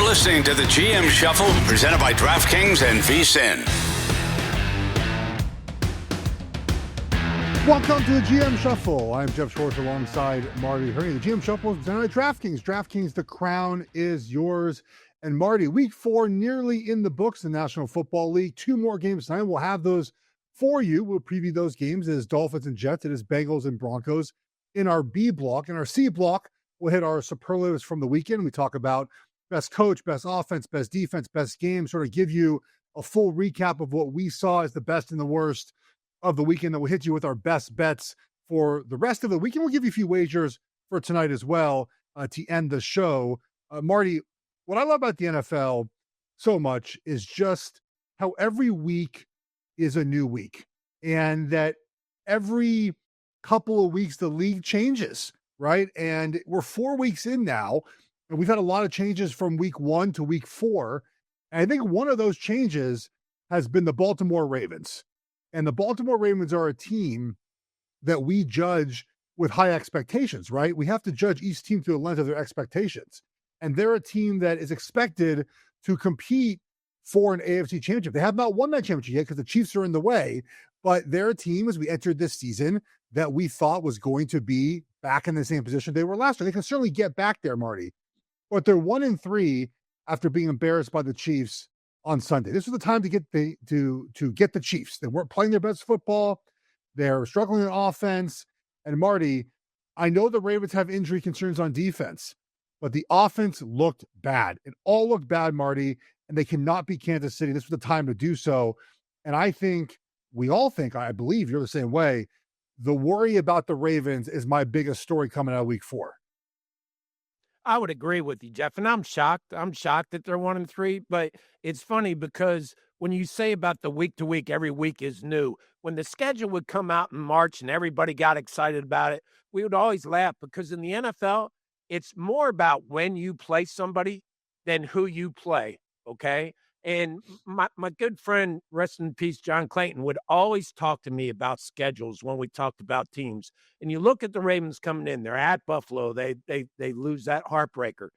listening to the GM Shuffle, presented by DraftKings and VSiN. Welcome to the GM Shuffle. I'm Geoff Schwartz alongside Marty Hurney. The GM Shuffle is presented by DraftKings. DraftKings, the crown is yours. And Marty, week 4 nearly in the books in the National Football League. 2 more games tonight. We'll have those for you. We'll preview those games. It is Dolphins and Jets. It is Bengals and Broncos in our B block. In our C block, we'll hit our superlatives from the weekend. We talk about best coach, best offense, best defense, best game, sort of give you a full recap of what we saw as the best and the worst of the weekend. That will hit you with our best bets for the rest of the weekend. We'll give you a few wagers for tonight as well to end the show. Marty, what I love about the NFL so much is just how every week is a new week, and that every couple of weeks the league changes, right? And we're 4 weeks in now, and we've had a lot of changes from week 1 to week 4. And I think one of those changes has been the Baltimore Ravens. And the Baltimore Ravens are a team that we judge with high expectations, right? We have to judge each team through the lens of their expectations. And they're a team that is expected to compete for an AFC championship. They have not won that championship yet because the Chiefs are in the way, but they're a team, as we entered this season, that we thought was going to be back in the same position they were last year. They can certainly get back there, Marty, but they're 1-3 after being embarrassed by the Chiefs on Sunday. This was the time to get the Chiefs. They weren't playing their best football. They're struggling in offense. And Marty, I know the Ravens have injury concerns on defense, but the offense looked bad. It all looked bad, Marty, and they cannot beat Kansas City. This was the time to do so. And I think, we all think, I believe you're the same way, the worry about the Ravens is my biggest story coming out of week 4. I would agree with you, Geoff, and I'm shocked. I'm shocked that they're 1-3, but it's funny because when you say about the week to week, every week is new. When the schedule would come out in March and everybody got excited about it, we would always laugh because in the NFL, it's more about when you play somebody than who you play, okay? And my good friend, rest in peace, John Clayton, would always talk to me about schedules when we talked about teams. And you look at the Ravens coming in, they're at Buffalo. They lose that heartbreaker.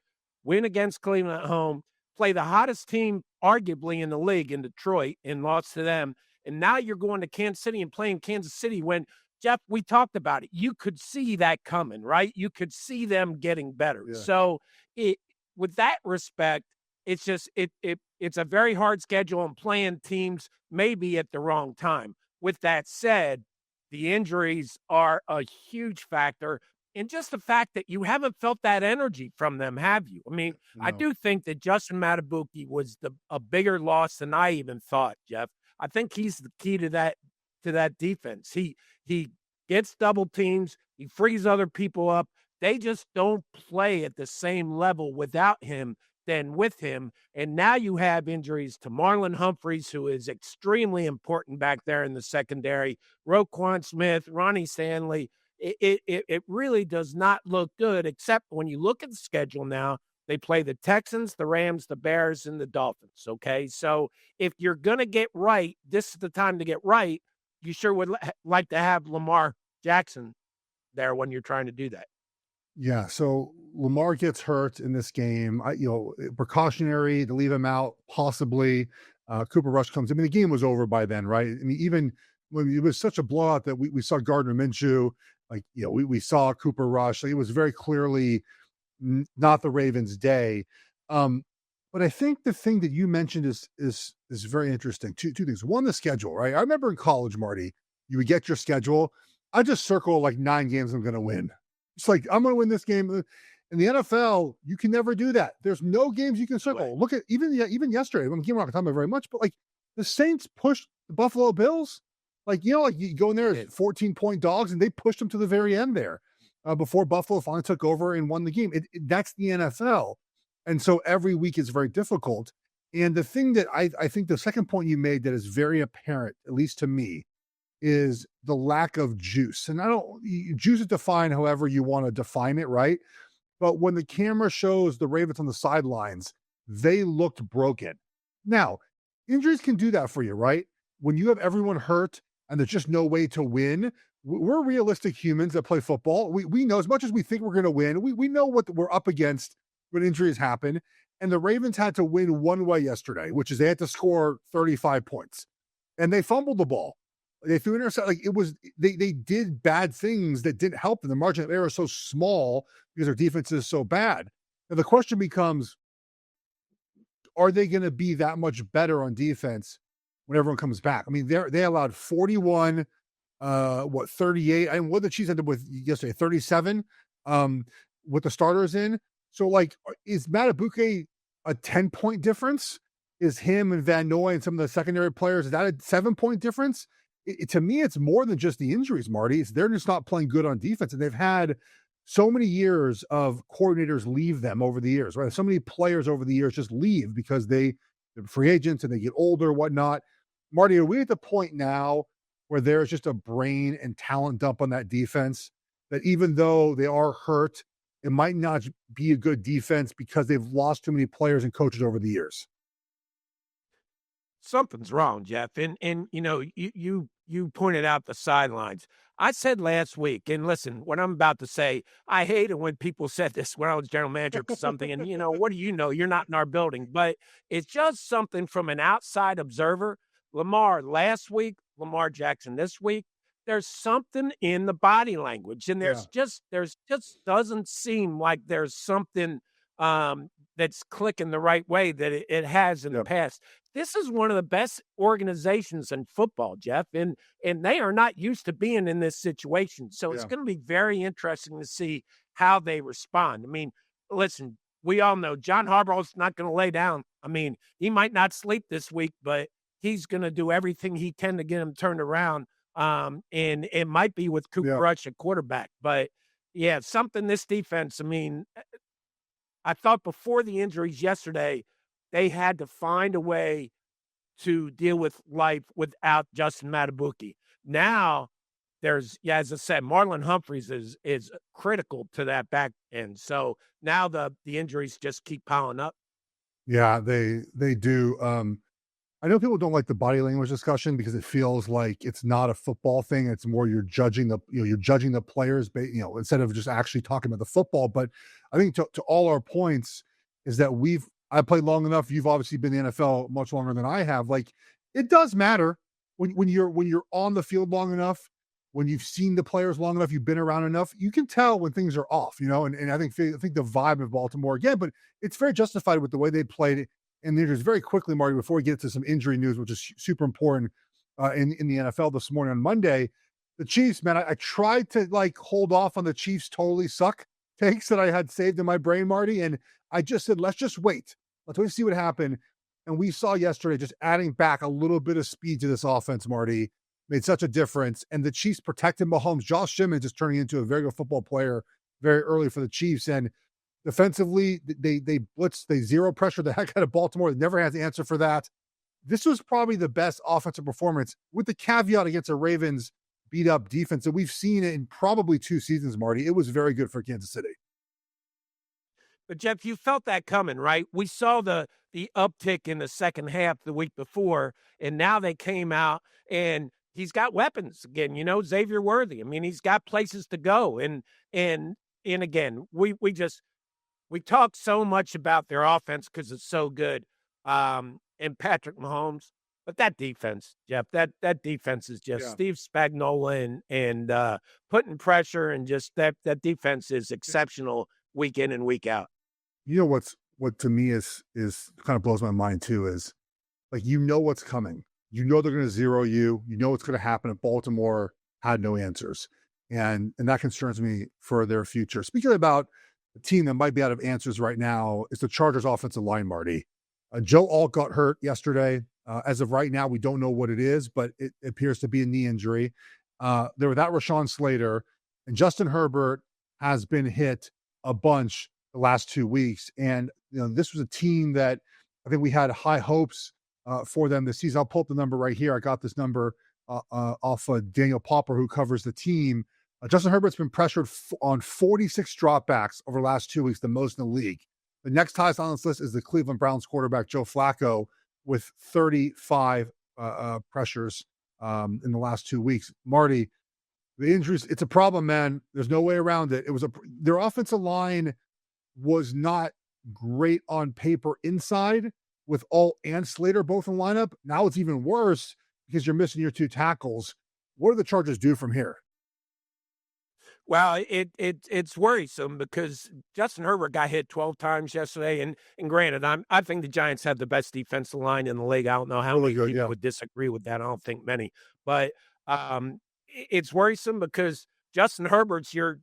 Win against Cleveland at home, play the hottest team arguably in the league in Detroit and lost to them. And now you're going to Kansas City and playing Kansas City when, Geoff, we talked about it. You could see that coming, right? You could see them getting better. Yeah. So with that respect, it's just it's a very hard schedule and playing teams maybe at the wrong time. With that said, the injuries are a huge factor. And just the fact that you haven't felt that energy from them, have you? I mean, no. I do think that Justin Matabuki was a bigger loss than I even thought, Geoff. I think he's the key to that defense. He gets double teams. He frees other people up. They just don't play at the same level without him than with him. And now you have injuries to Marlon Humphreys, who is extremely important back there in the secondary, Roquan Smith, Ronnie Stanley. It really does not look good, except when you look at the schedule now, they play the Texans, the Rams, the Bears, and the Dolphins, okay? So if you're going to get right, this is the time to get right. You sure would like to have Lamar Jackson there when you're trying to do that. Yeah, so Lamar gets hurt in this game. Precautionary to leave him out, possibly. Cooper Rush comes. I mean, the game was over by then, right? I mean, even when it was such a blowout that we saw Gardner Minshew, we saw Cooper Rush. It was very clearly not the Ravens' day. But I think the thing that you mentioned is very interesting. Two things. One, the schedule, right? I remember in college, Marty, you would get your schedule. I just circle like 9 games I'm going to win. It's like, I'm going to win this game. In the NFL, you can never do that. There's no games you can circle. Right. Look at even yesterday. I'm not talking about very much, but like the Saints pushed the Buffalo Bills. You go in there as 14-point dogs, and they pushed them to the very end there before Buffalo finally took over and won the game. That's the NFL. And so every week is very difficult. And the thing that I think the second point you made that is very apparent, at least to me, is the lack of juice. And juice is defined however you want to define it, right? But when the camera shows the Ravens on the sidelines, they looked broken. Now, injuries can do that for you, right? When you have everyone hurt and there's just no way to win, we're realistic humans that play football. We know, as much as we think we're going to win, we know what we're up against when injuries happen. And the Ravens had to win one way yesterday, which is they had to score 35 points. And they fumbled the ball. They threw intercept. Like it was, they did bad things that didn't help them. The margin of error is so small because their defense is so bad. And the question becomes, are they going to be that much better on defense when everyone comes back? I mean, they allowed 41, 38. And what the Chiefs ended up with yesterday, 37 with the starters in. So, like, is Matabuke a 10-point difference? Is him and Van Noy and some of the secondary players, is that a 7-point difference? To me, it's more than just the injuries, Marty. They're just not playing good on defense. And they've had so many years of coordinators leave them over the years, right? So many players over the years just leave because they're free agents and they get older, whatnot. Marty, are we at the point now where there's just a brain and talent dump on that defense that even though they are hurt, it might not be a good defense because they've lost too many players and coaches over the years? Something's wrong, Geoff. And you know, you pointed out the sidelines. I said last week, and listen, what I'm about to say, I hate it when people said this when I was general manager or something. And, you know, what do you know? You're not in our building. But it's just something from an outside observer. Lamar last week, Lamar Jackson this week, there's something in the body language. And there's just doesn't seem like there's something that's clicking the right way that it has in the past. This is one of the best organizations in football, Geoff, and they are not used to being in this situation. So it's going to be very interesting to see how they respond. I mean, listen, we all know John Harbaugh's not going to lay down. I mean, he might not sleep this week, but he's going to do everything he can to get him turned around. And it might be with Cooper Rush at quarterback. But, yeah, something this defense, I mean, I thought before the injuries yesterday, they had to find a way to deal with life without Justin Matabuke. Now, there's, as I said, Marlon Humphreys is critical to that back end. So now the injuries just keep piling up. Yeah, they do. I know people don't like the body language discussion because it feels like it's not a football thing. It's more you're judging the players, instead of just actually talking about the football. But I think to all our points is that I played long enough. You've obviously been in the NFL much longer than I have. Like, it does matter when you're on the field long enough, when you've seen the players long enough, you've been around enough, you can tell when things are off, and I think the vibe of Baltimore again, but it's very justified with the way they played. And there's very quickly, Marty, before we get to some injury news, which is super important in the NFL this morning on Monday, the Chiefs, man, I tried to hold off on the Chiefs totally suck takes that I had saved in my brain, Marty. And I just said, let's just wait. Let's wait to see what happened. And we saw yesterday just adding back a little bit of speed to this offense, Marty, made such a difference. And the Chiefs protected Mahomes. Josh Simmons is turning into a very good football player very early for the Chiefs. And defensively, they blitzed, they zero pressure the heck out of Baltimore. They never had the answer for that. This was probably the best offensive performance, with the caveat against a Ravens beat-up defense that we've seen in probably 2 seasons, Marty. It was very good for Kansas City. But, Geoff, you felt that coming, right? We saw the uptick in the second half the week before, and now they came out, and he's got weapons again, Xavier Worthy. I mean, he's got places to go. And again, we talk so much about their offense because it's so good, and Patrick Mahomes. But that defense, Geoff, that defense is just Steve Spagnuolo and putting pressure, and just that defense is exceptional week in and week out. What to me is kind of blows my mind too is, what's coming. They're going to zero you. What's going to happen if Baltimore had no answers. And that concerns me for their future. Speaking about a team that might be out of answers right now, is the Chargers offensive line, Marty. Joe Alt got hurt yesterday. As of right now, we don't know what it is, but it appears to be a knee injury. They're without Rashawn Slater, and Justin Herbert has been hit a bunch the last 2 weeks. And this was a team that I think we had high hopes for them this season. I'll pull up the number right here. I got this number off Daniel Popper, who covers the team. Justin Herbert's been pressured on 46 dropbacks over the last 2 weeks, the most in the league. The next highest on this list is the Cleveland Browns quarterback, Joe Flacco, with 35 pressures in the last 2 weeks. Marty, the injuries, it's a problem, man. There's no way around it. Their offensive line was not great on paper inside with Alt and Slater both in the lineup. Now it's even worse because you're missing your 2 tackles. What do the Chargers do from here? Well, it's worrisome because Justin Herbert got hit 12 times yesterday, and granted, I think the Giants have the best defensive line in the league. I don't know how Really many good, people yeah. would disagree with that. I don't think many, but it's worrisome because Justin Herbert's your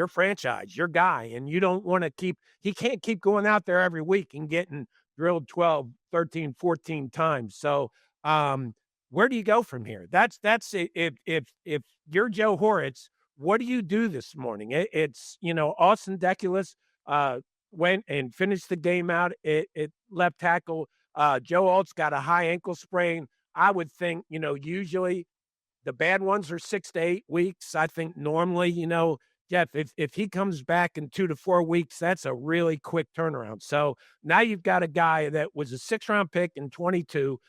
franchise, your guy, and you don't want to keep. He can't keep going out there every week and getting drilled 12, 13, 14 times. So where do you go from here? That's it. If you're Joe Horitz, what do you do this morning? It's Austin Deculus went and finished the game out at left tackle. Joe Alt's got a high ankle sprain. I would think usually the bad ones are 6 to 8 weeks. I think normally Geoff, if he comes back in 2 to 4 weeks, that's a really quick turnaround. So now you've got a guy that was a 6th-round pick in 22.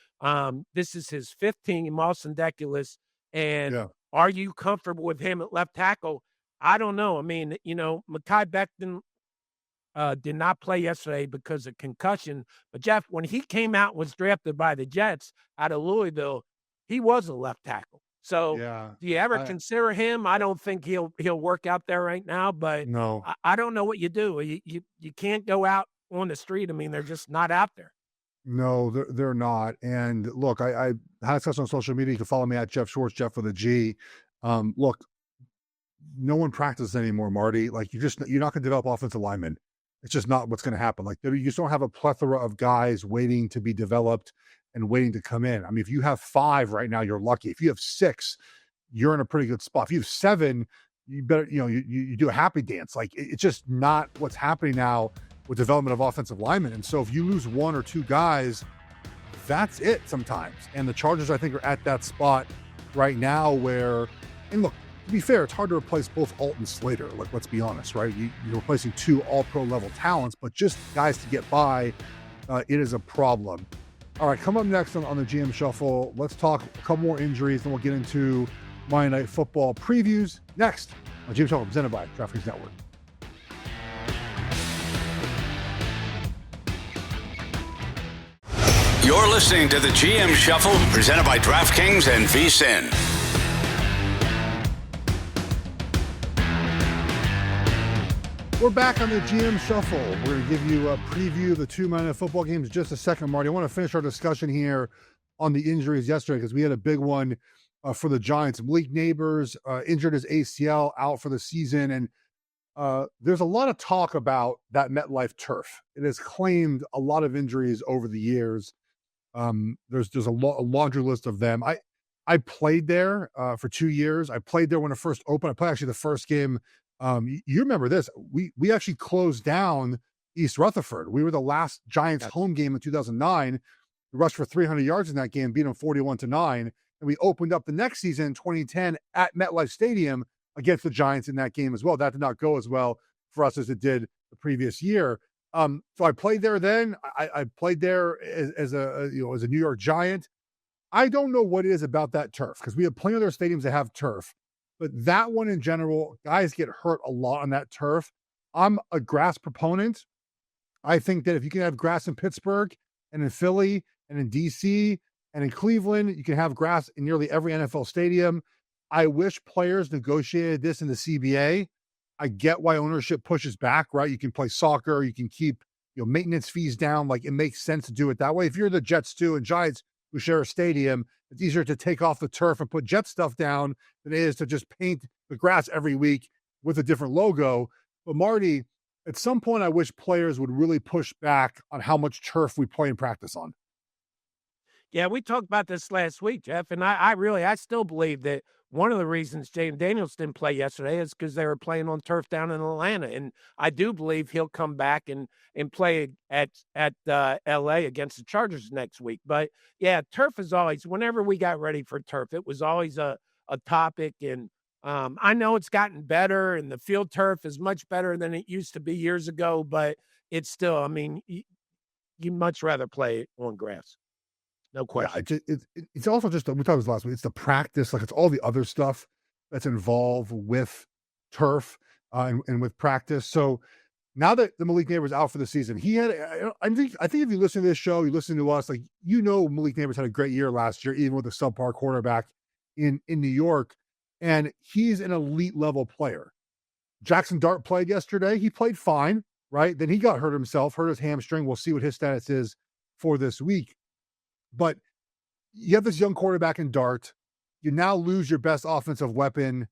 This is his 5th team, Austin Deculus, and Yeah. are you comfortable with him at left tackle? I don't know. I mean, Mekhi Becton did not play yesterday because of concussion. But, Geoff, when he came out and was drafted by the Jets out of Louisville, he was a left tackle. So Yeah. do you ever consider him? I don't think he'll work out there right now, but No. I don't know what you do. You can't go out on the street. I mean, they're just not out there. No, they're not. And look, I had discussed on social media. You can follow me at Geoff Schwartz, Geoff with a G. Look, no one practices anymore, Marty. Like you're not going to develop offensive linemen. It's just not what's going to happen. Like you just don't have a plethora of guys waiting to be developed and waiting to come in. I mean, if you have 5 right now, you're lucky. If you have 6, you're in a pretty good spot. If you have 7, you better, you do a happy dance. Like it's just not what's happening now with development of offensive linemen. And so if you lose 1 or 2 guys, that's it sometimes. And the Chargers, I think, are at that spot right now where, and look, to be fair, it's hard to replace both Alt and Slater. Like, let's be honest, right? You're replacing 2 all-pro level talents, but just guys to get by, it is a problem. All right, come up next on the GM Shuffle. Let's talk a couple more injuries, then we'll get into Monday Night Football previews next on GM Shuffle, presented by DraftKings Network. You're listening to the GM Shuffle, presented by DraftKings and VSiN. We're back on the GM Shuffle. We're going to give you a preview of the 2 Monday Night Football games in just a second, Marty. I want to finish our discussion here on the injuries yesterday because we had a big one for the Giants. Malik Neighbors injured his ACL, out for the season. And there's a lot of talk about that MetLife turf. It has claimed a lot of injuries over the years. There's a laundry list of them. I played there for 2 years. I played there when it first opened. I played actually the first game. You remember this? We actually closed down East Rutherford. We were the last Giants home game in 2009. We rushed for 300 yards in that game, beat them 41-9. And we opened up the next season in 2010 at MetLife Stadium against the Giants in that game as well. That did not go as well for us as it did the previous year. So I played there then. I played there as a New York Giant. I don't know what it is about that turf because we have plenty of other stadiums that have turf. But that one in general, guys get hurt a lot on that turf. I'm a grass proponent. I think that if you can have grass in Pittsburgh and in Philly and in DC and in Cleveland, you can have grass in nearly every NFL stadium. I wish players negotiated this in the CBA. I get why ownership pushes back, right? You can play soccer, you can keep maintenance fees down. Like it makes sense to do it that way. If you're the Jets too and Giants who share a stadium, it's easier to take off the turf and put Jet stuff down than it is to just paint the grass every week with a different logo. But Marty, at some point, I wish players would really push back on how much turf we play and practice on. Yeah, we talked about this last week, Geoff, and I still believe that one of the reasons Jaden Daniels didn't play yesterday is because they were playing on turf down in Atlanta, and I do believe he'll come back and play at L.A. against the Chargers next week. But yeah, turf is always, whenever we got ready for turf, it was always a topic, and I know it's gotten better, and the field turf is much better than it used to be years ago, but it's still, I mean, you much rather play on grass. No question. Yeah, it's also just, we talked about this last week, it's the practice, like it's all the other stuff that's involved with turf and with practice. So now that the Malik Neighbors out for the season, he had, I think if you listen to this show, you listen to us, like, Malik Neighbors had a great year last year, even with a subpar quarterback in New York, and he's an elite level player. Jackson Dart played yesterday. He played fine, right? Then he got hurt himself, hurt his hamstring. We'll see what his status is for this week. But you have this young quarterback in Dart. You now lose your best offensive weapon.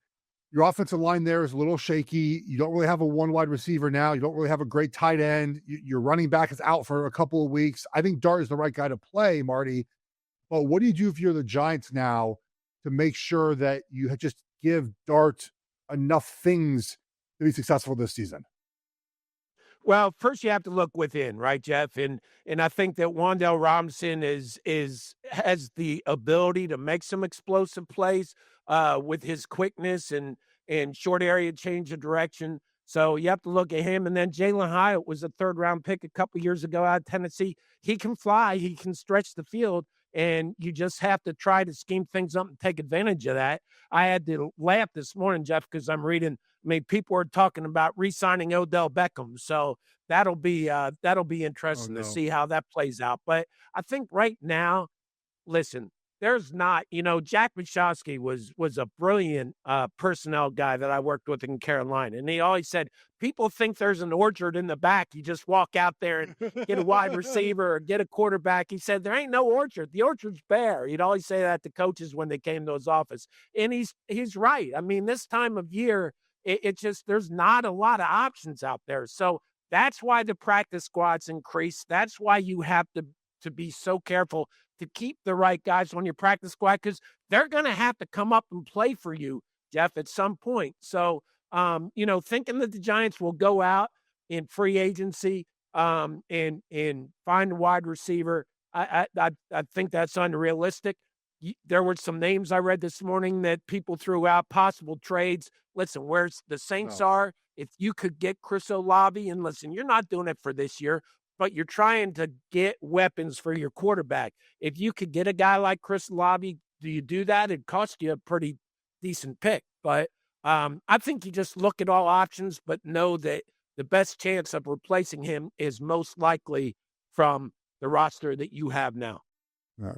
Your offensive line there is a little shaky. You don't really have a one wide receiver now. You don't really have a great tight end. Your running back is out for a couple of weeks. I think Dart is the right guy to play, Marty. But what do you do if you're the Giants now to make sure that you just give Dart enough things to be successful this season? Well, first you have to look within, right, Geoff? And I think that Wan'Dale Robinson has the ability to make some explosive plays with his quickness and short area change of direction. So you have to look at him. And then Jalen Hyatt was a third-round pick a couple years ago out of Tennessee. He can fly. He can stretch the field. And you just have to try to scheme things up and take advantage of that. I had to laugh this morning, Geoff, because I'm reading. I mean, people are talking about re-signing Odell Beckham, so that'll be interesting to see how that plays out. But I think right now, listen, there's not, Jack Michalski was a brilliant personnel guy that I worked with in Carolina, and he always said, people think there's an orchard in the back. You just walk out there and get a wide receiver or get a quarterback. He said, there ain't no orchard. The orchard's bare. He'd always say that to coaches when they came to his office. And he's right. I mean, this time of year, it just, there's not a lot of options out there. So that's why the practice squads increase. That's why you have to be so careful to keep the right guys on your practice squad, because they're going to have to come up and play for you, Geoff, at some point. So, thinking that the Giants will go out in free agency and find a wide receiver, I think that's unrealistic. There were some names I read this morning that people threw out, possible trades. Listen, where the Saints are, if you could get Chris Olave, and listen, you're not doing it for this year, but you're trying to get weapons for your quarterback. If you could get a guy like Chris Olave, do you do that? It'd cost you a pretty decent pick. But I think you just look at all options, but know that the best chance of replacing him is most likely from the roster that you have now.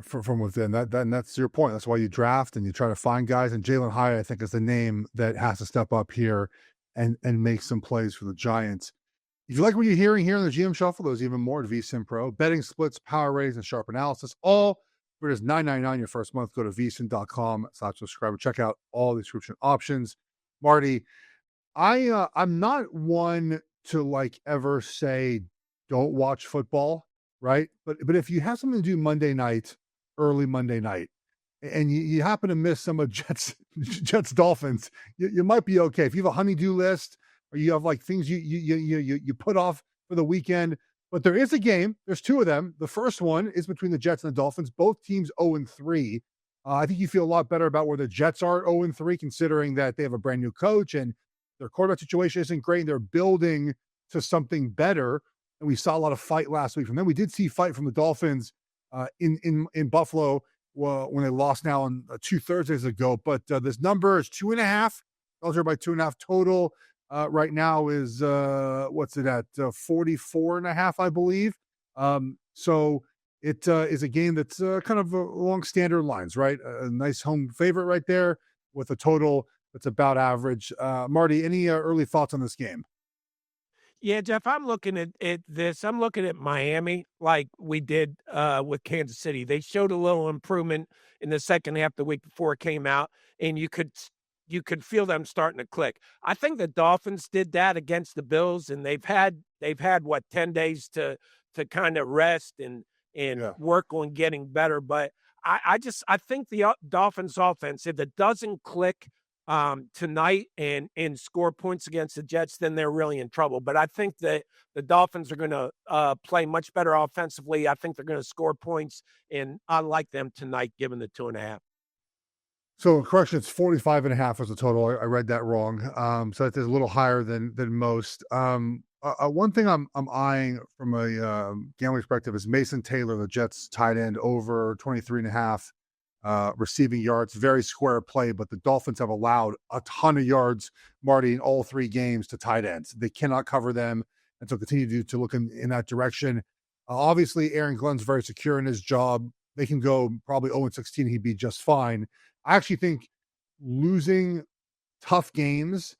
From within. That's your point. That's why you draft and you try to find guys. And Jalen Hyatt, I think, is the name that has to step up here and make some plays for the Giants. If you like what you're hearing here in the GM Shuffle, there's even more at VSiN Pro. Betting splits, power ratings, and sharp analysis, all for just $9.99 your first month. Go to vsin.com/subscribe. Check out all the subscription options. Marty, I'm not one to ever say don't watch football, right? But if you have something to do Monday night, early Monday night, and you happen to miss some of Jets Dolphins, you might be okay. If you have a honey-do list, or you have things you put off for the weekend, but there is a game. There's two of them. The first one is between the Jets and the Dolphins. Both teams 0-3. I think you feel a lot better about where the Jets are at 0-3, considering that they have a brand new coach and their quarterback situation isn't great. And they're building to something better. And we saw a lot of fight last week from them. We did see fight from the Dolphins in Buffalo when they lost now on 2 Thursdays ago. But this number is 2.5. Those are by 2.5 total. Right now is what's it at 44.5, I believe. So it is a game that's kind of along standard lines, right? A nice home favorite right there with a total that's about average. Marty, any early thoughts on this game? Yeah, Geoff, I'm looking at this. I'm looking at Miami like we did with Kansas City. They showed a little improvement in the second half the week before it came out, and you could feel them starting to click. I think the Dolphins did that against the Bills, and they've had 10 days to kind of rest and work on getting better. But I think the Dolphins offense, if it doesn't click tonight and score points against the Jets, then they're really in trouble. But I think that the Dolphins are going to play much better offensively. I think they're going to score points, and I like them tonight given the 2.5. So, correction, it's 45.5 as a total. I read that wrong. So that is a little higher than most. One thing I'm eyeing from a gambling perspective is Mason Taylor, the Jets tight end, over 23.5 receiving yards. Very square play, but the Dolphins have allowed a ton of yards, Marty, in all 3 games to tight ends. They cannot cover them, and so continue to look in that direction. Obviously, Aaron Glenn's very secure in his job. They can go probably 0-16. He'd be just fine. I actually think losing tough games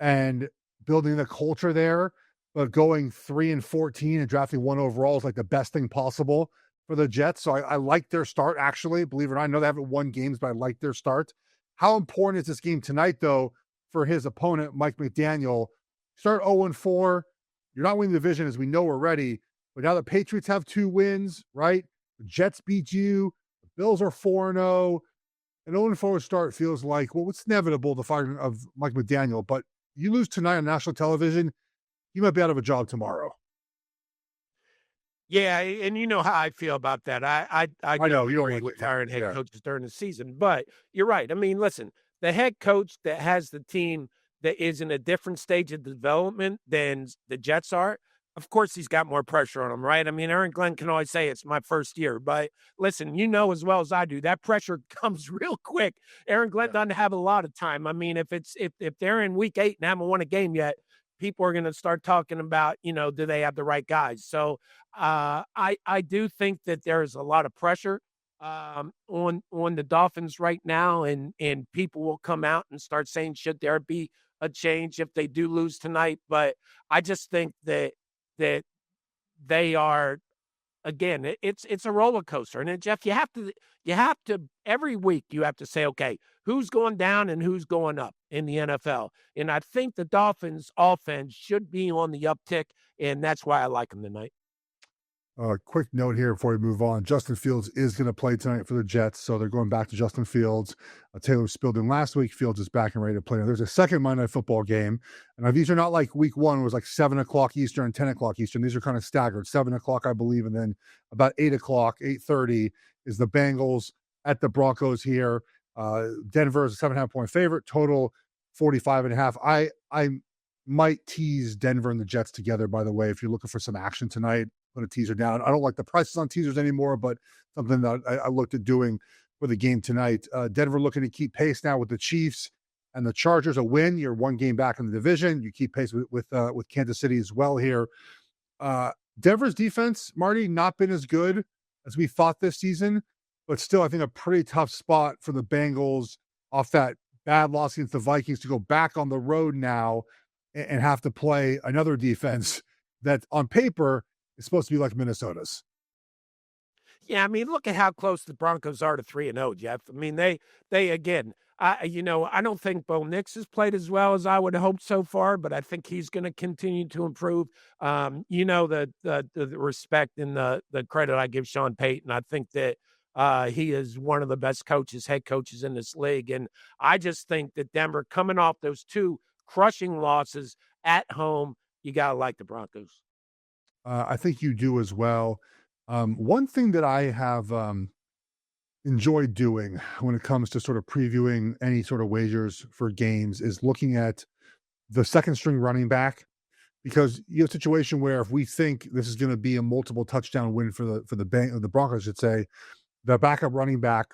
and building the culture there, but going 3-14 and drafting 1 overall is like the best thing possible for the Jets. So I like their start, actually. Believe it or not, I know they haven't won games, but I like their start. How important is this game tonight, though, for his opponent, Mike McDaniel? Start 0-4. You're not winning the division, as we know already. But now the Patriots have 2 wins, right? The Jets beat you. The Bills are 4-0. An 0-4 start feels like, well, it's inevitable, the firing of Mike McDaniel. But you lose tonight on national television, you might be out of a job tomorrow. Yeah, and you know how I feel about that. I know you don't agree like with it. hiring head Yeah. coaches during the season, but you're right. I mean, listen, the head coach that has the team that is in a different stage of development than the Jets are, of course he's got more pressure on him, right? I mean, Aaron Glenn can always say it's my first year, but listen, you know as well as I do, that pressure comes real quick. Aaron Glenn doesn't have a lot of time. I mean, if they're in week 8 and haven't won a game yet, people are going to start talking about, do they have the right guys? So I do think that there's a lot of pressure on the Dolphins right now, and people will come out and start saying, should there be a change if they do lose tonight? But I just think that they are, again, it's a roller coaster. And then, Geoff, you have to every week you have to say, okay, who's going down and who's going up in the NFL? And I think the Dolphins offense should be on the uptick, and that's why I like them tonight. Quick note here before we move on. Justin Fields is going to play tonight for the Jets, so they're going back to Justin Fields. Taylor spilled in last week. Fields is back and ready to play. Now, there's a second Monday Night Football game, and these are not like week 1 was like 7 o'clock Eastern and 10 o'clock Eastern. These are kind of staggered. 7 o'clock, I believe, and then about 8 o'clock, 8:30 is the Bengals at the Broncos here. Denver is a 7.5-point favorite. Total 45.5. I might tease Denver and the Jets together, by the way, if you're looking for some action tonight. Put a teaser down. I don't like the prices on teasers anymore, but something that I looked at doing for the game tonight. Denver looking to keep pace now with the Chiefs and the Chargers. A win, you're 1 game back in the division. You keep pace with Kansas City as well here. Denver's defense, Marty, not been as good as we thought this season, but still I think a pretty tough spot for the Bengals off that bad loss against the Vikings to go back on the road now and have to play another defense that on paper is supposed to be like Minnesota's. Yeah, I mean, look at how close the Broncos are to 3-0, Geoff. I mean, they again, I don't think Bo Nix has played as well as I would have hoped so far, but I think he's going to continue to improve. The respect and the credit I give Sean Payton. I think that he is one of the best head coaches in this league. And I just think that Denver, coming off those 2 crushing losses at home, you got to like the Broncos. I think you do as well. One thing that I have enjoyed doing when it comes to sort of previewing any sort of wagers for games is looking at the second string running back, because you have a situation where if we think this is going to be a multiple touchdown win for the Broncos, I should say, the backup running back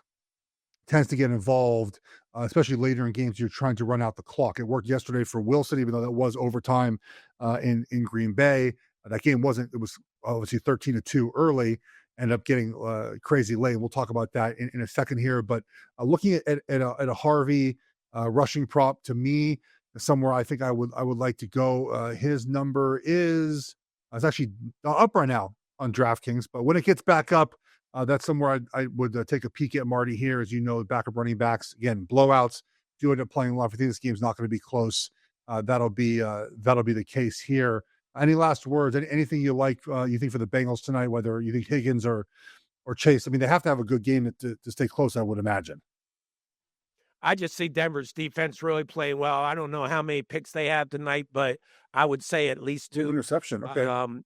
tends to get involved, especially later in games. You're trying to run out the clock. It worked yesterday for Wilson, even though that was overtime in Green Bay. That game wasn't. It was obviously 13-2 early. Ended up getting crazy late. We'll talk about that in a second here. But looking at a Harvey rushing prop, to me, somewhere I think I would like to go. His number is it's actually up right now on DraftKings, but when it gets back up, that's somewhere I would take a peek at Marty here. As you know, backup running backs, again, blowouts do end up playing a lot. I think this game's not going to be close. That'll be the case here. Any last words? Anything you like? You think for the Bengals tonight? Whether you think Higgins or Chase? I mean, they have to have a good game to stay close, I would imagine. I just see Denver's defense really playing well. I don't know how many picks they have tonight, but I would say at least 2 interception. Okay.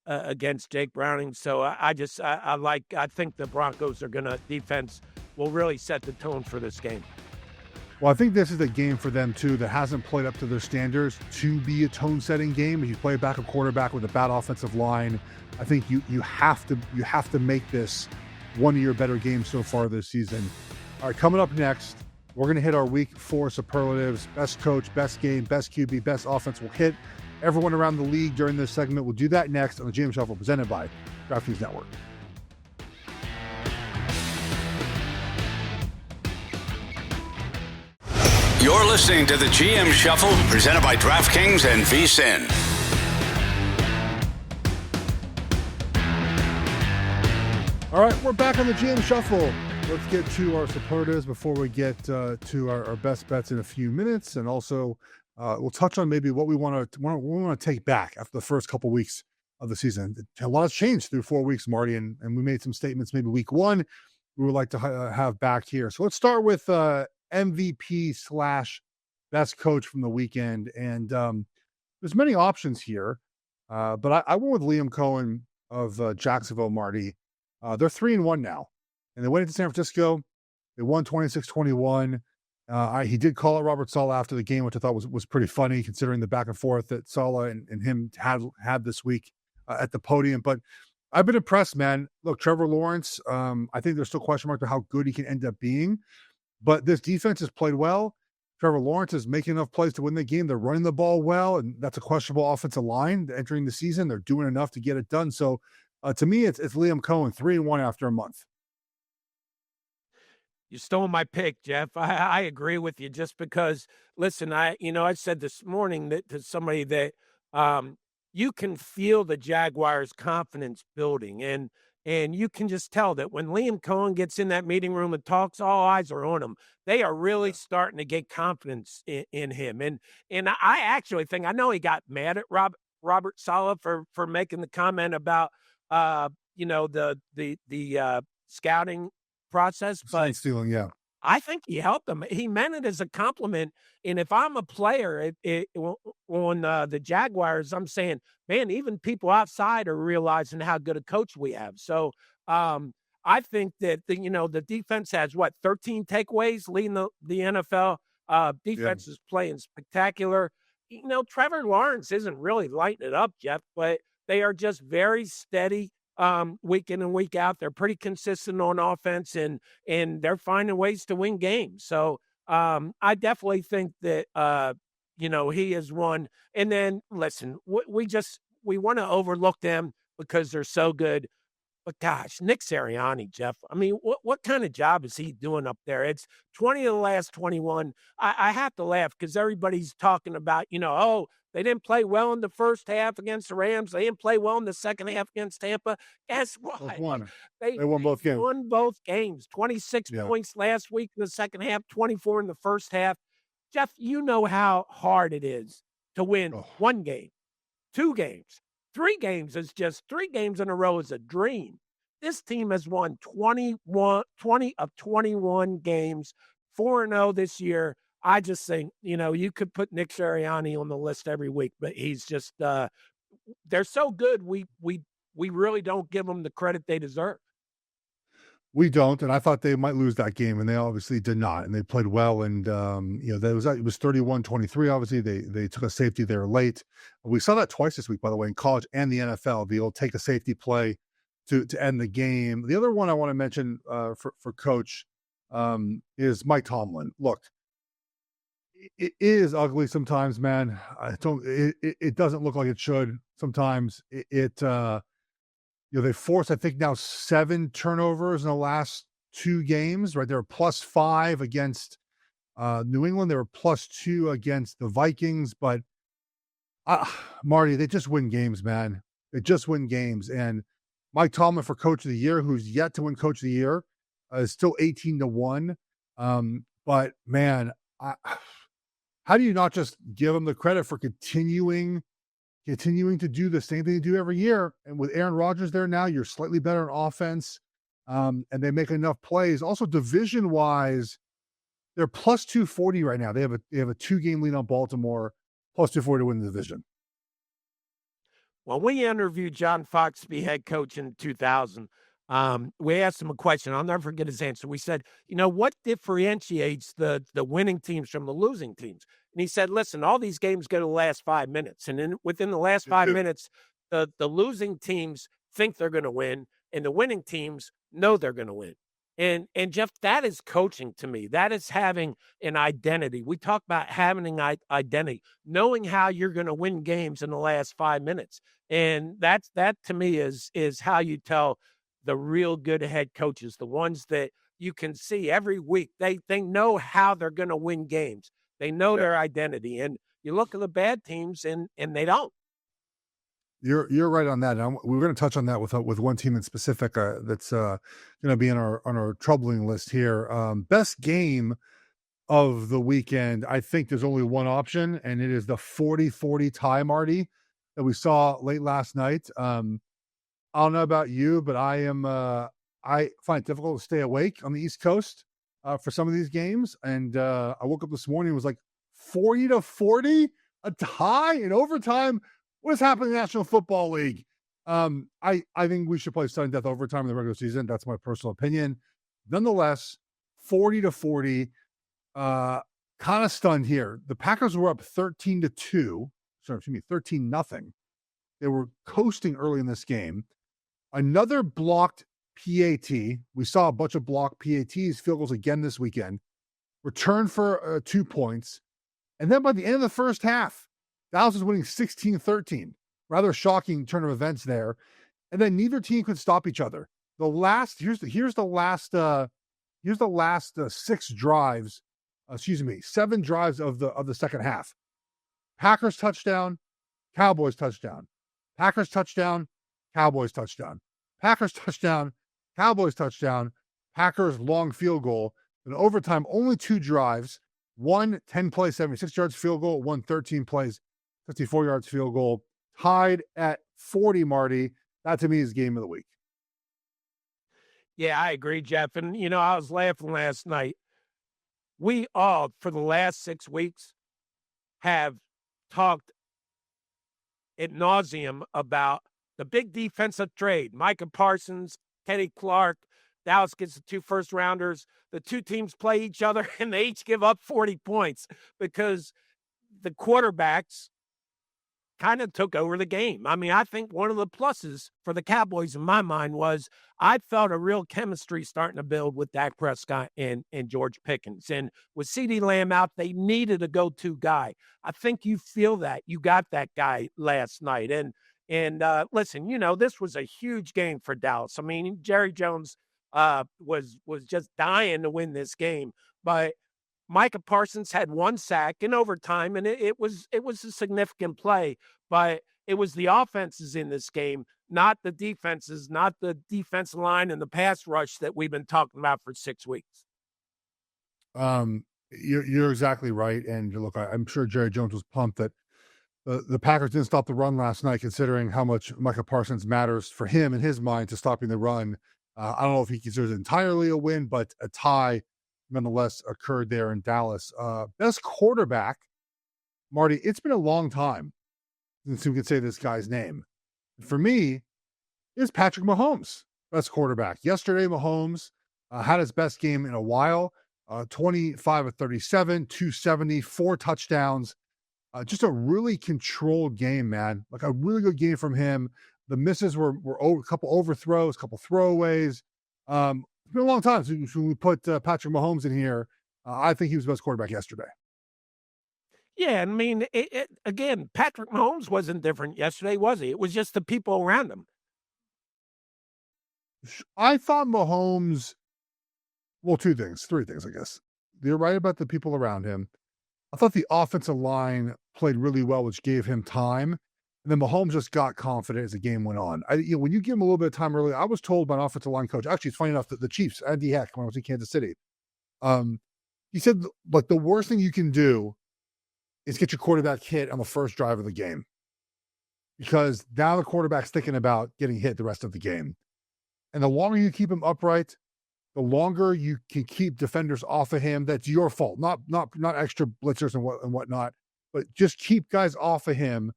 Against Jake Browning. So I think the Broncos defense will really set the tone for this game. Well, I think this is a game for them too that hasn't played up to their standards to be a tone-setting game. If you play back a quarterback with a bad offensive line, I think you have to make this one of your better games so far this season. All right, coming up next, We're going to hit our week 4 superlatives: best coach, best game, best QB, best offense. We'll hit everyone around the league during this segment. We'll do that next on the GM Shuffle, presented by DraftKings Network. You're listening to the GM Shuffle, presented by DraftKings and VSiN. All right, we're back on the GM Shuffle. Let's get to our superlatives before we get to our best bets in a few minutes, and also we'll touch on maybe what we want to take back after the first couple weeks of the season. A lot has changed through 4 weeks, Marty, and we made some statements. Maybe week 1 we would like to have back here. So let's start with MVP / best coach from the weekend, and there's many options here, but I went with Liam Cohen of Jacksonville, Marty. They're 3-1 now. And they went into San Francisco. They won 26-21. He did call out Robert Saleh after the game, which I thought was pretty funny, considering the back and forth that Saleh and him had this week at the podium. But I've been impressed, man. Look, Trevor Lawrence, I think there's still question marks about how good he can end up being. But this defense has played well. Trevor Lawrence is making enough plays to win the game. They're running the ball well, and that's a questionable offensive line entering the season. They're doing enough to get it done. So to me, it's Liam Cohen, 3-1 after a month. You stole my pick, Geoff. I agree with you, just because, listen, I said this morning to somebody that you can feel the Jaguars' confidence building, and you can just tell that when Liam Cohen gets in that meeting room and talks, all eyes are on him. They are really starting to get confidence in him. And I actually think, I know he got mad at Robert Saleh for making the comment about the scouting process, but stealing, yeah. I think he helped them. He meant it as a compliment. And if I'm a player on the Jaguars, I'm saying, man, even people outside are realizing how good a coach we have. So I think that the defense has 13 takeaways, leading the NFL. Defense is playing spectacular. Trevor Lawrence isn't really lighting it up, Geoff, but they are just very steady. Week in and week out, they're pretty consistent on offense, and they're finding ways to win games. So I definitely think that he is one. And then listen, we want to overlook them because they're so good. But gosh, Nick Sirianni, Geoff, I mean, what kind of job is he doing up there? It's 20 of the last 21. I have to laugh because everybody's talking about, they didn't play well in the first half against the Rams. They didn't play well in the second half against Tampa. Guess what? They won both games. Won both games. 26 points last week in the second half, 24 in the first half. Geoff, you know how hard it is to win one game, 2 games. 3 games is just 3 games in a row is a dream. This team has won 20 of 21 games, 4-0 this year. I just think, you could put Nick Sirianni on the list every week, but he's just they're so good. We really don't give them the credit they deserve. We don't, and I thought they might lose that game, and they obviously did not, and they played well, and it was 31-23. Obviously, they took a safety there late. We saw that twice this week, by the way, in college and the NFL. They'll take a safety play to end the game. The other one I want to mention for Coach is Mike Tomlin. Look, it is ugly sometimes, man. It doesn't look like it should sometimes. They forced, I think, now 7 turnovers in the last 2 games, right? They were +5 against New England. They were +2 against the Vikings. But, Marty, they just win games, man. They just win games. And Mike Tomlin for Coach of the Year, who's yet to win Coach of the Year, is still 18-1. But, man, how do you not just give him the credit for continuing to do the same thing they do every year? And with Aaron Rodgers there now, you're slightly better on offense, and they make enough plays. Also, division-wise, they're +240 right now. They have a 2-game lead on Baltimore, +240 to win the division. When we interviewed John Foxby, head coach, in 2000, we asked him a question. I'll never forget his answer. We said, what differentiates the winning teams from the losing teams? And he said, listen, all these games go to the last 5 minutes. And within the last 5 minutes, the losing teams think they're going to win, and the winning teams know they're going to win. And Geoff, that is coaching to me. That is having an identity. We talk about having an identity, knowing how you're going to win games in the last 5 minutes. And that to me is how you tell the real good head coaches, the ones that you can see every week. They know how they're going to win games. They know their identity. And you look at the bad teams and they don't. You're right on that. And we're going to touch on that with one team in specific that's going to be on our troubling list here. Best game of the weekend. I think there's only one option, and it is the 40-40 tie, Marty, that we saw late last night. I don't know about you, but I find it difficult to stay awake on the East Coast for some of these games. And I woke up this morning, it was like 40-40, a tie in overtime. What is happening in the National Football League? I think we should play sudden death overtime in the regular season. That's my personal opinion. Nonetheless, 40-40, kind of stunned here. The Packers were up 13-2. 13-0. They were coasting early in this game. Another blocked PAT. We saw a bunch of blocked PATs, field goals again this weekend. Return for 2 points. And then by the end of the first half, Dallas was winning 16-13. Rather shocking turn of events there. And then neither team could stop each other. Here's the last 6 drives. 7 drives of the second half. Packers touchdown, Cowboys touchdown. Packers touchdown, Cowboys touchdown. Packers touchdown, Cowboys touchdown. Packers long field goal. In overtime, only 2 drives. One 10-play, 76 yards field goal. One 13 plays, 54 yards field goal. Tied at 40, Marty. That to me is game of the week. Yeah, I agree, Geoff. And, I was laughing last night. We all, for the last 6 weeks, have talked ad nauseum about the big defensive trade. Micah Parsons, Kenny Clark, Dallas gets the 2 first-rounders. The 2 teams play each other, and they each give up 40 points because the quarterbacks kind of took over the game. I mean, I think one of the pluses for the Cowboys in my mind was I felt a real chemistry starting to build with Dak Prescott and George Pickens. And with CeeDee Lamb out, they needed a go-to guy. I think you feel that. You got that guy last night. And listen, this was a huge game for Dallas. I mean, Jerry Jones was just dying to win this game. But Micah Parsons had 1 sack in overtime, and it was a significant play, but it was the offenses in this game, not the defenses, not the defensive line and the pass rush that we've been talking about for 6 weeks. You're exactly right. And look, I'm sure Jerry Jones was pumped that the Packers didn't stop the run last night, considering how much Micah Parsons matters for him in his mind to stopping the run. I don't know if he considers it entirely a win, but a tie nonetheless occurred there in Dallas. Best quarterback, Marty, it's been a long time since we could say this guy's name. For me, it's Patrick Mahomes, best quarterback. Yesterday, Mahomes had his best game in a while, 25 of 37, 270, 4 touchdowns. Just a really controlled game, man. Like a really good game from him. The misses were a couple overthrows, a couple throwaways. It's been a long time since we put Patrick Mahomes in here. I think he was the best quarterback yesterday. Yeah, I mean, again, Patrick Mahomes wasn't different yesterday, was he? It was just the people around him. I thought Mahomes, 3 things, I guess. You're right about the people around him. I thought the offensive line played really well, which gave him time. And then Mahomes just got confident as the game went on. When you give him a little bit of time early, I was told by an offensive line coach, actually, it's funny enough that the Chiefs, Andy Heck, when I was in Kansas City, he said, like, the worst thing you can do is get your quarterback hit on the first drive of the game, because now the quarterback's thinking about getting hit the rest of the game. And the longer you keep him upright, the longer you can keep defenders off of him. That's your fault, not extra blitzers and whatnot, but just keep guys off of him.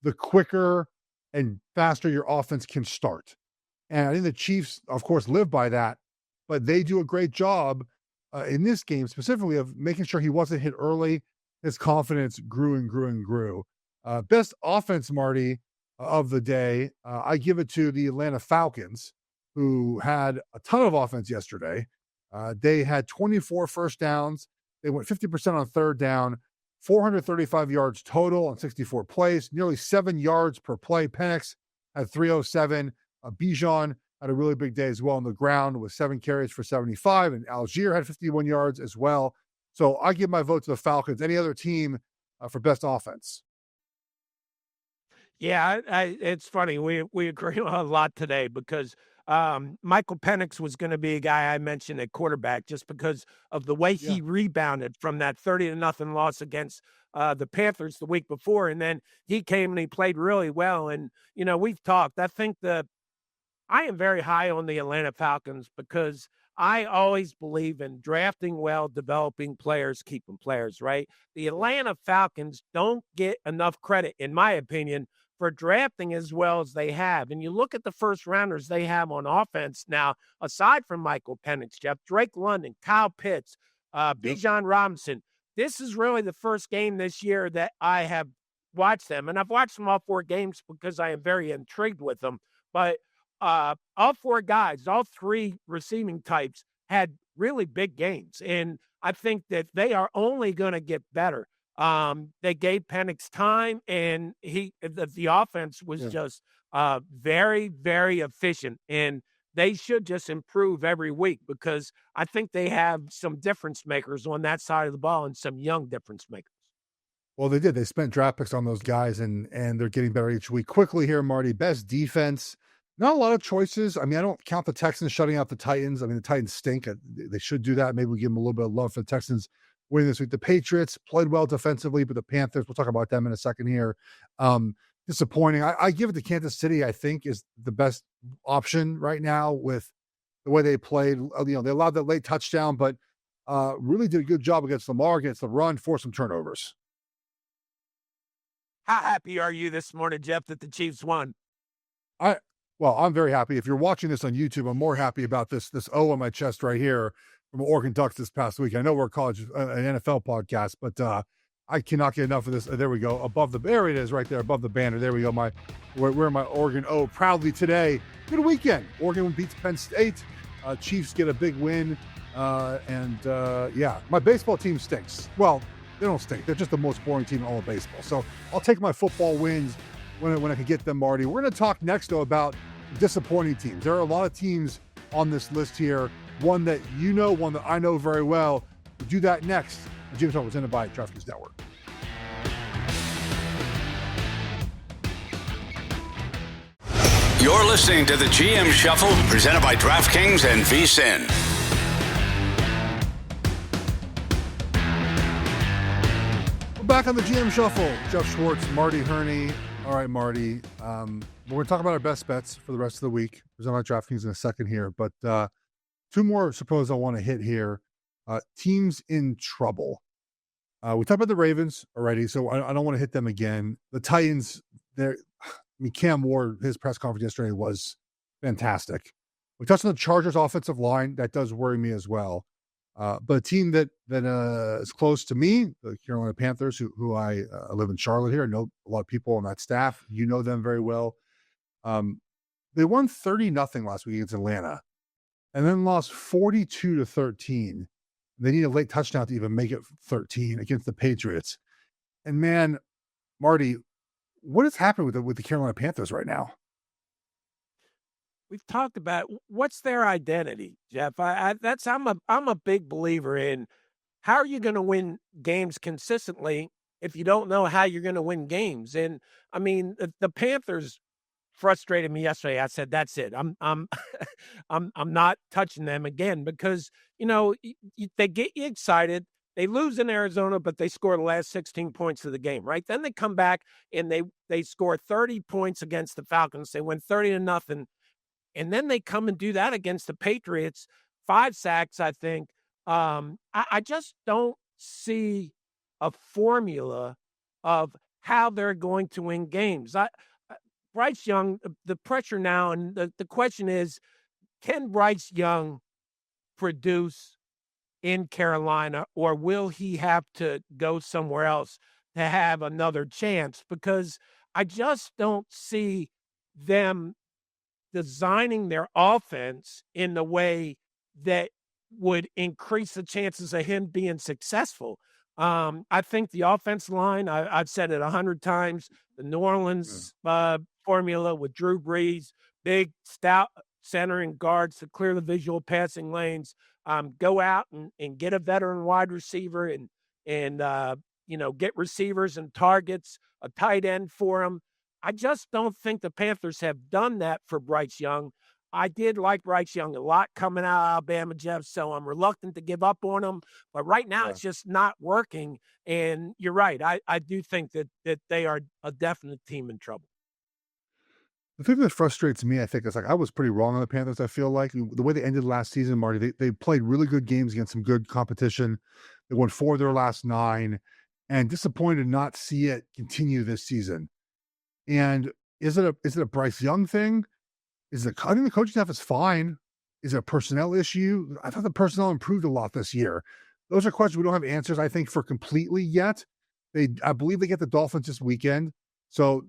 The quicker and faster your offense can start. And I think the Chiefs, of course, live by that, but they do a great job in this game specifically of making sure he wasn't hit early. His confidence grew and grew and grew. Best offense, Marty, of the day, I give it to the Atlanta Falcons, who had a ton of offense yesterday. They had 24 first downs. They went 50% on third down, 435 yards total on 64 plays, nearly 7 yards per play. Penix had 307. Bijan had a really big day as well on the ground with 7 carries for 75, and Algier had 51 yards as well. So I give my vote to the Falcons. Any other team for best offense? Yeah, it's funny. We agree on a lot today because Michael Penix was going to be a guy I mentioned at quarterback just because of the way Yeah. he rebounded from that 30-0 loss against the Panthers the week before, and then he came and he played really well. And we've talked. I think I am very high on the Atlanta Falcons because I always believe in drafting well, developing players, keeping players, right? The Atlanta Falcons don't get enough credit, in my opinion, for drafting as well as they have. And you look at the first rounders they have on offense now, aside from Michael Penix, Geoff, Drake London, Kyle Pitts, Yep. Bijan Robinson. This is really the first game this year that I have watched them. And I've watched them all 4 games because I am very intrigued with them. But all 4 guys, all 3 receiving types had really big games. And I think that they are only going to get better. They gave Penix time, and the offense was just very, very efficient. And they should just improve every week because I think they have some difference makers on that side of the ball and some young difference makers. Well, they did. They spent draft picks on those guys, and they're getting better each week. Quickly here, Marty, best defense. Not a lot of choices. I mean, I don't count the Texans shutting out the Titans. I mean, the Titans stink. They should do that. Maybe we give them a little bit of love for the Texans winning this week. The Patriots played well defensively, but the Panthers, we'll talk about them in a second here. Disappointing. I give it to Kansas City, I think, is the best option right now with the way they played. They allowed that late touchdown, but really did a good job against Lamar, against the run, forced some turnovers. How happy are you this morning, Geoff, that the Chiefs won? Well, I'm very happy. If you're watching this on YouTube, I'm more happy about this O on my chest right here from Oregon Ducks this past week. I know we're an NFL podcast, but I cannot get enough of this. There we go. There it is right there above the banner. There we go. We're my Oregon O proudly today. Good weekend. Oregon beats Penn State. Chiefs get a big win. My baseball team stinks. Well, they don't stink. They're just the most boring team in all of baseball. So I'll take my football wins when I can get them, Marty. We're going to talk next, though, about disappointing teams. There are a lot of teams on this list here. One that one that I know very well. We'll do that next. Jim Talk presented by DraftKings Network. You're listening to the GM Shuffle, presented by DraftKings and VSiN. We're back on the GM Shuffle. Geoff Schwartz, Marty Hurney. All right, Marty. We're going to talk about our best bets for the rest of the week. Presented by DraftKings in a second here. But 2 more, suppose I want to hit here. Teams in trouble. We talked about the Ravens already, so I don't want to hit them again. The Titans, Cam Ward, his press conference yesterday was fantastic. We touched on the Chargers offensive line. That does worry me as well. But a team that is close to me, the Carolina Panthers, who I live in Charlotte here. I know a lot of people on that staff. You know them very well. They won 30-0 last week against Atlanta and then lost 42-13. They need a late touchdown to even make it 13 against the Patriots. And man, Marty, what is happening with the Carolina Panthers right now? We've talked about what's their identity, Geoff. I'm a big believer in how are you going to win games consistently if you don't know how you're going to win games. And I mean, the Panthers frustrated me yesterday. I said, that's it. I'm I'm not touching them again because they get you excited. They lose in Arizona, but they score the last 16 points of the game, right? Then they come back and they score 30 points against the Falcons. They win 30-0. And then they come and do that against the Patriots, 5 sacks, I think. I just don't see a formula of how they're going to win games. Bryce Young, the pressure now, and the question is, can Bryce Young produce in Carolina, or will he have to go somewhere else to have another chance? Because I just don't see them designing their offense in the way that would increase the chances of him being successful. I think the offense line, I've said it 100 times, the New Yeah. Orleans formula with Drew Brees, big, stout center and guards to clear the visual passing lanes, go out and get a veteran wide receiver and get receivers and targets, a tight end for him. I just don't think the Panthers have done that for Bryce Young. I did like Bryce Young a lot coming out of Alabama, Geoff, so I'm reluctant to give up on him. But right now, Yeah. it's just not working. And you're right. I do think that they are a definite team in trouble. The thing that frustrates me, I think, is like I was pretty wrong on the Panthers. I feel like the way they ended last season, Marty, they played really good games against some good competition. They won 4 of their last 9, and disappointed to not see it continue this season. And is it a Bryce Young thing? I think the coaching staff is fine. Is it a personnel issue? I thought the personnel improved a lot this year. Those are questions we don't have answers, I think, for completely yet. I believe they get the Dolphins this weekend. So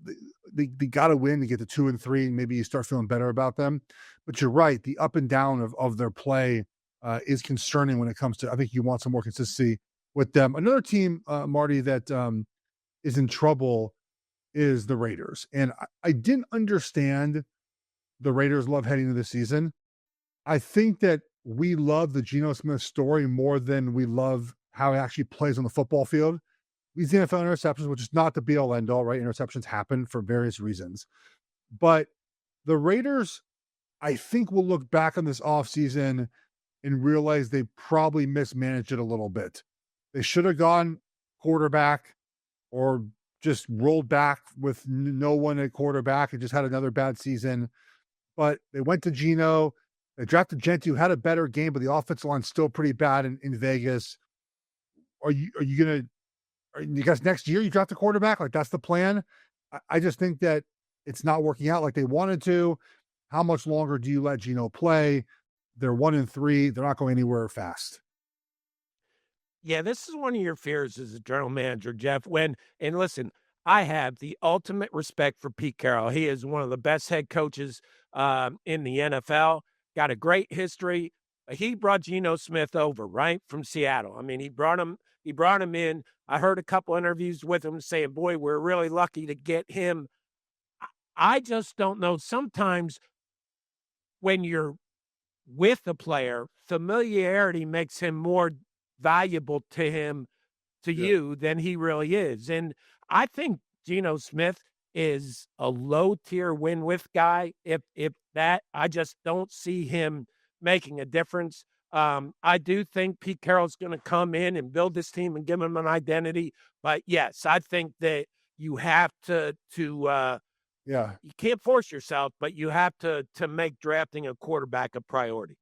they got to win to get to 2 and 3, and maybe you start feeling better about them. But you're right, the up and down of their play is concerning when it comes to. I think you want some more consistency with them. Another team, Marty, that is in trouble is the Raiders, and I didn't understand the Raiders love heading into the season. I think that we love the Geno Smith story more than we love how he actually plays on the football field. These NFL interceptions, which is not the be all end all, right? Interceptions happen for various reasons. But the Raiders, I think, will look back on this offseason and realize they probably mismanaged it a little bit. They should have gone quarterback or just rolled back with no one at quarterback and just had another bad season. But they went to Geno. They drafted Gentry, who had a better game, but the offensive line's still pretty bad in Vegas. Are you going to, you guys next year you draft a quarterback? Like that's the plan? I just think that it's not working out like they wanted to. How much longer do you let Geno play? They're 1 and 3. They're not going anywhere fast. Yeah, this is one of your fears as a general manager, Geoff. And listen, I have the ultimate respect for Pete Carroll. He is one of the best head coaches in the NFL. Got a great history. He brought Geno Smith over, right, from Seattle. I mean, he brought him in. I heard a couple interviews with him saying, boy, we're really lucky to get him. I just don't know. Sometimes when you're with a player, familiarity makes him more valuable to Yeah. you than he really is. And I think Geno Smith is a low tier win with guy. If that, I just don't see him making a difference. I do think Pete Carroll's going to come in and build this team and give him an identity. But yes, I think that you have to Yeah. you can't force yourself, but you have to make drafting a quarterback a priority.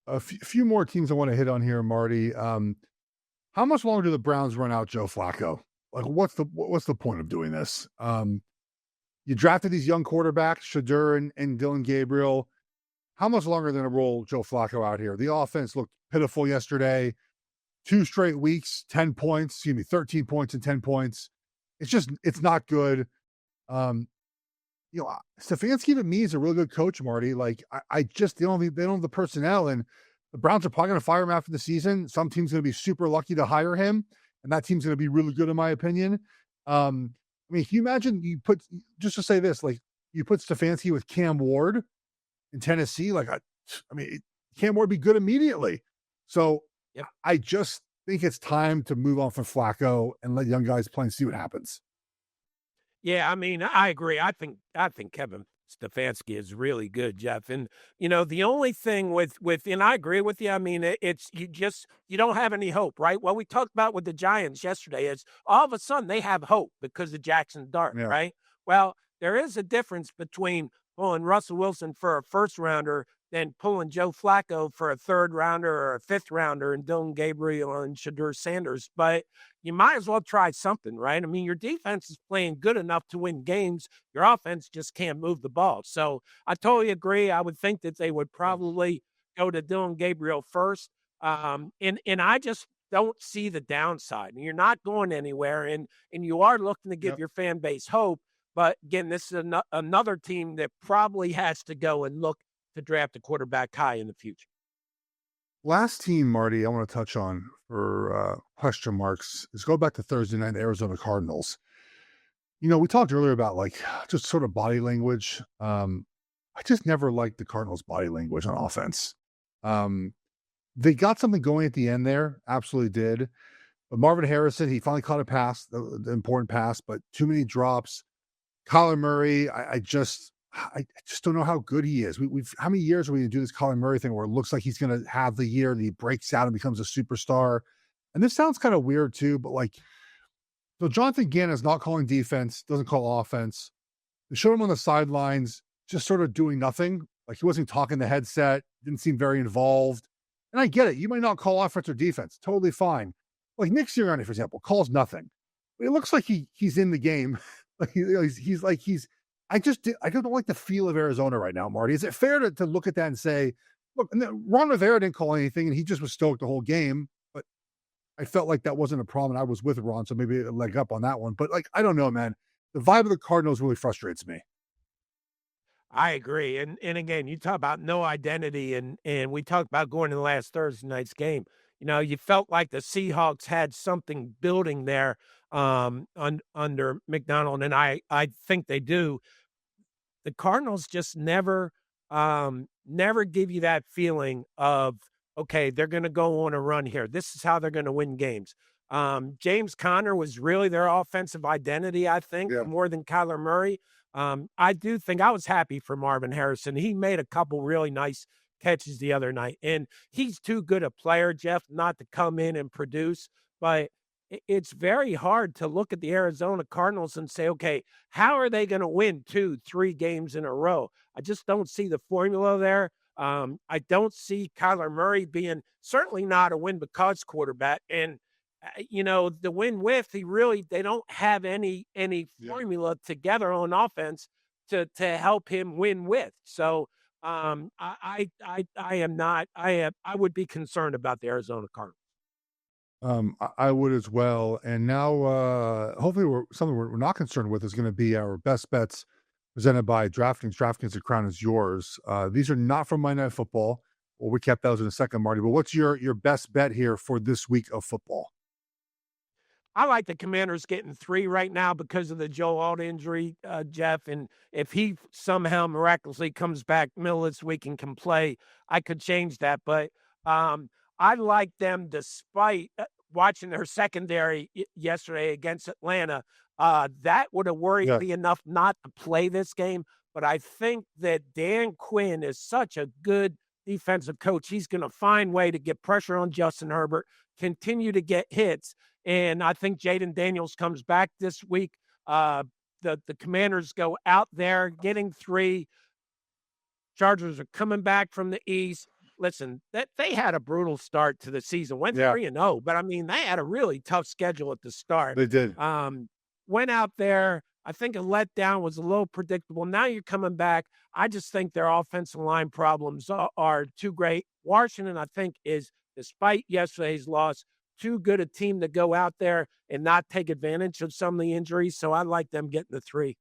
A few more teams I want to hit on here, Marty. How much longer do the Browns run out Joe Flacco? Like, what's the point of doing this? You drafted these young quarterbacks, Shadur and Dylan Gabriel. How much longer are they going to roll Joe Flacco out here? The offense looked pitiful yesterday. 2 straight weeks, 10 points, 13 points and 10 points. It's not good. Stefanski to me is a really good coach, Marty. Like I just they don't have the personnel, and the Browns are probably going to fire him after the season. Some team's going to be super lucky to hire him, and that team's going to be really good in my opinion. I mean, can you imagine just to say this, like you put Stefanski with Cam Ward in Tennessee, like Cam Ward would be good immediately. So Yep. I just think it's time to move on from Flacco and let young guys play and see what happens. Yeah, I mean, I agree. I think Kevin Stefanski is really good, Geoff. And the only thing with and I agree with you. I mean, it's you don't have any hope, right? What we talked about with the Giants yesterday is all of a sudden they have hope because of Jackson Dart, Yeah. right? Well, there is a difference between pulling Russell Wilson for a first rounder than pulling Joe Flacco for a third rounder or a fifth rounder and Dylan Gabriel and Shadur Sanders. But you might as well try something, right? I mean, your defense is playing good enough to win games. Your offense just can't move the ball. So I totally agree. I would think that they would probably go to Dylan Gabriel first. And I just don't see the downside. And you're not going anywhere, and you are looking to give Yep. your fan base hope. But again, this is another team that probably has to go and look to draft a quarterback high in the future. Last team, Marty, I want to touch on for question marks is go back to Thursday night, the Arizona Cardinals. We talked earlier about like just sort of body language. I just never liked the Cardinals' body language on offense. Um, they got something going at the end there, absolutely did. But Marvin Harrison, he finally caught a pass, the important pass, but too many drops. Kyler Murray, I just don't know how good he is. We've how many years are we going to do this Kyler Murray thing where it looks like he's going to have the year that he breaks out and becomes a superstar? And this sounds kind of weird too, but like, so Jonathan Gannon is not calling defense, doesn't call offense. They showed him on the sidelines, just sort of doing nothing. Like he wasn't talking the headset, didn't seem very involved. And I get it. You might not call offense or defense. Totally fine. Like Nick Sirianni, for example, calls nothing. But it looks like he's in the game. Like I don't like the feel of Arizona right now, Marty. Is it fair to look at that and say, look, and Ron Rivera didn't call anything and he just was stoked the whole game. But I felt like that wasn't a problem. And I was with Ron, so maybe a leg up on that one. But like, I don't know, man. The vibe of the Cardinals really frustrates me. I agree. And again, you talk about no identity and we talked about going to the last Thursday night's game. You felt like the Seahawks had something building there under McDonald, and I think they do. The Cardinals just never give you that feeling of, okay, they're going to go on a run here. This is how they're going to win games. James Conner was really their offensive identity, I think, Yeah. more than Kyler Murray. I do think I was happy for Marvin Harrison. He made a couple really nice catches the other night, and he's too good a player, Geoff, not to come in and produce. But it's very hard to look at the Arizona Cardinals and say, okay, how are they going to win 2-3 games in a row? I just don't see the formula there. I don't see Kyler Murray being certainly not a win because quarterback. And the win with they don't have any formula together on offense to help him win with. So I am not I would be concerned about the Arizona Cardinals. I would as well. And now, hopefully, something we're not concerned with is going to be our best bets presented by DraftKings. DraftKings, the crown is yours. These are not from Monday Night Football. We'll recap those in a second, Marty. But what's your best bet here for this week of football? I like the Commanders getting 3 right now because of the Joe Alt injury, Geoff. And if he somehow miraculously comes back middle of this week and can play, I could change that. But I like them despite watching their secondary yesterday against Atlanta. That would have worried me enough not to play this game. But I think that Dan Quinn is such a good defensive coach. He's going to find a way to get pressure on Justin Herbert, continue to get hits. And I think Jaden Daniels comes back this week. The Commanders go out there getting 3. Chargers are coming back from the East. Listen, that they had a brutal start to the season. Went 3-0, but I mean, they had a really tough schedule at the start. They did. Went out there. I think a letdown was a little predictable. Now you're coming back. I just think their offensive line problems are too great. Washington, I think, is, despite yesterday's loss, too good a team to go out there and not take advantage of some of the injuries. So I like them getting the 3.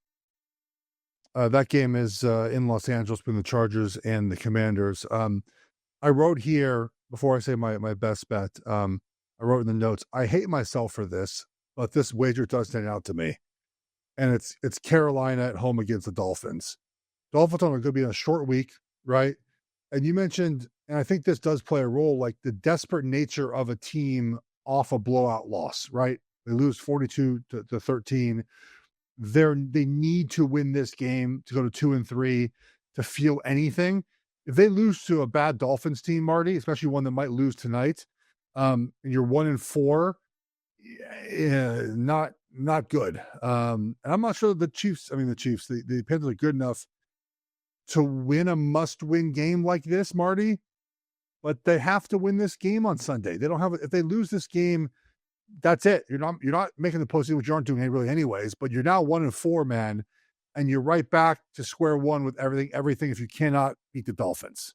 That game is in Los Angeles between the Chargers and the Commanders. I wrote here, before I say my best bet, I wrote in the notes, I hate myself for this, but this wager does stand out to me. And it's Carolina at home against the Dolphins. Dolphins are going to be in a short week, right? And you mentioned, and I think this does play a role, like the desperate nature of a team off a blowout loss, right? They lose 42-13. They need to win this game to go to 2-3 to feel anything. If they lose to a bad Dolphins team, Marty, especially one that might lose tonight, and you're 1-4, not good. And I'm not sure the Panthers are good enough to win a must-win game like this, Marty. But they have to win this game on Sunday. They don't have. If they lose this game, that's it. You're not making the postseason, which you aren't doing really anyways. But you're now 1-4, man, and you're right back to square one with everything. If you cannot beat the Dolphins,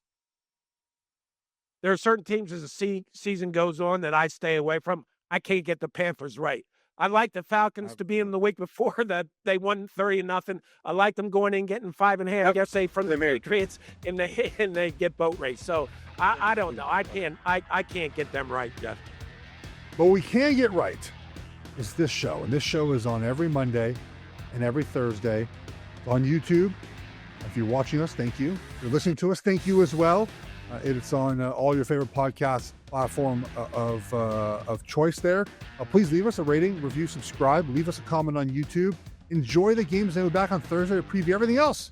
there are certain teams as the season goes on that I stay away from. I can't get the Panthers right. I like the Falcons to be in the week before that they won 30-0. I like them going in getting 5.5 yesterday from the Patriots, and they get boat race. So I don't know. I can't get them right, Geoff. But we can get right is this show, and this show is on every Monday and every Thursday. It's on YouTube. If you're watching us, thank you. If you're listening to us, thank you as well. It's on all your favorite podcast platform of choice there. Please leave us a rating, review, subscribe, leave us a comment on YouTube. Enjoy the games, and we'll be back on Thursday to preview everything else